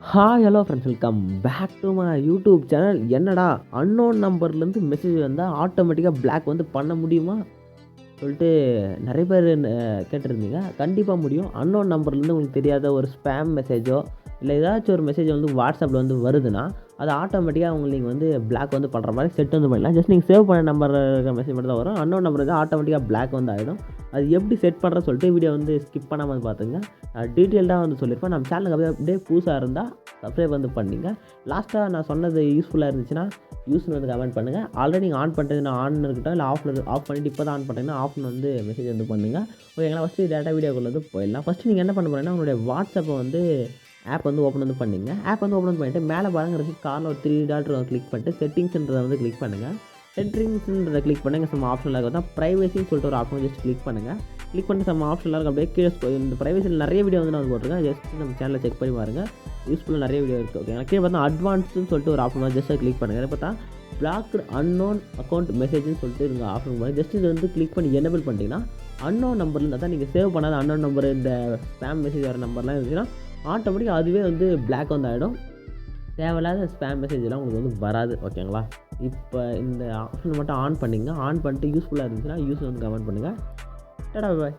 Hi hello friends, welcome back to my YouTube channel. என்னடா unknown நம்பர்லேருந்து message வந்தால் ஆட்டோமேட்டிக்காக பிளாக் வந்து பண்ண முடியுமா சொல்லிட்டு நிறைய பேர் கேட்டிருந்தீங்க. கண்டிப்பாக முடியும். அன்னோன் நம்பர்லேருந்து உங்களுக்கு தெரியாத ஒரு ஸ்பேம் மெசேஜோ இல்லை ஏதாச்சும் ஒரு மெசேஜ் வந்து வாட்ஸ்அப்பில் வந்து வருதுன்னா அது ஆட்டோமேட்டிக்காக உங்களுக்கு நீங்கள் வந்து பிளாக் வந்து பண்ணுற மாதிரி செட் வந்து பண்ணலாம். ஜஸ்ட் நீங்கள் சேவ் பண்ண நம்பர் மெசேஜ் மட்டும் தான் வரும். அன்னோன் நம்பர் வந்து ஆட்டோமேட்டிக்காக பிளாக் வந்து ஆகிடும். அது எப்படி செட் பண்ணுற சொல்லிட்டு வீடியோ வந்து ஸ்கிப் பண்ணாமல் வந்து பார்த்துங்க. டீட்டெயில்டாக வந்து சொல்லியிருப்பேன். நம்ம சேனலுக்கு அப்படியே புதுசாக இருந்தால் சப்ஸ்கிரைப் வந்து பண்ணிங்க. லாஸ்ட்டாக நான் சொன்னது யூஸ்ஃபுல்லாக இருந்துச்சுன்னா யூஸ்னு வந்து கமெண்ட் பண்ணுங்கள். ஆல்ரெடி நீங்கள் ஆன் பண்ணிட்டு நான் ஆன் இருக்கட்டும் இல்லை ஆஃப் பண்ணிவிட்டு இப்போ தான் ஆன் பண்ணிங்கன்னா ஆஃப்னு வந்து மெசேஜ் வந்து பண்ணுங்கள். ஓகேங்களா? ஃபஸ்ட்டு டேட்டா வீடியோக்குள்ள வந்து போயிடலாம். ஃபஸ்ட்டு நீங்கள் என்ன பண்ண போகிறீங்கன்னா உங்களுடைய வாட்ஸ்அப்பை வந்து ஆப் வந்து ஓப்பன் வந்து பண்ணிங்க. ஆப் வந்து ஓப்பன் பண்ணிவிட்டு மேலே பாருங்க காரில் ஒரு 3 டாட் கிளிக் பண்ணிட்டு செட்டிங்ஸ்ன்றதை வந்து கிளிக் பண்ணுங்கள். செட்டிங்ஸ்ன்றதை கிளிக் பண்ணுங்கள். சம் ஆப்ஷனில் இருக்கிறதா ப்ரைவசின்னு சொல்லிட்டு ஒரு ஆப்ஷன் ஜஸ்ட் கிளிக் பண்ணுங்கள். கிளிக் பண்ணிட்டு சம் ஆப்ஷனில் இருக்க அப்படியே கீழே இந்த ப்ரைவசியில் நிறைய வீடியோ வந்து நான் போட்டிருக்கேன். ஜஸ்ட் நம்ம சேனலில் செக் பண்ணி பாருங்கள். யூஸ்ஃபுல்லாக நிறைய வீடியோ இருக்குது. ஓகேங்களா? கீழே பார்த்தா அட்வான்ஸ்னு சொல்லிட்டு ஒரு ஆப்ஷன் ஜஸ்ட் கிளிக் பண்ணுங்கள். பார்த்தா பிளாக்டு அன்னோன் அக்கௌண்ட் மெசேஜ்னு சொல்லிட்டு இந்த ஆப்ஷன் போய் ஜஸ்ட் இது வந்து கிளிக் பண்ணி எனேபிள் பண்ணிட்டீங்கன்னா அன்னோன் நம்பர்லேருந்து தான் நீங்கள் சேவ் பண்ணாத அன்னோன் நம்பர் இந்த ஸ்பேம் மெசேஜ் வர நம்பர்லாம் இருந்துச்சுன்னா ஆட்டோமேட்டிக்காக அதுவே வந்து பிளாக் வந்து ஆகிடும். தேவையில்லாத ஸ்பேம் மெசேஜ்லாம் உங்களுக்கு வந்து வராது. ஓகேங்களா? இப்போ இந்த ஆப்ஷன் மட்டும் ஆன் பண்ணிங்க. ஆன் பண்ணிட்டு யூஸ்ஃபுல்லாக இருந்துச்சுன்னா யூஸ் வந்து கமெண்ட் பண்ணுங்கள். டாடா பாய்.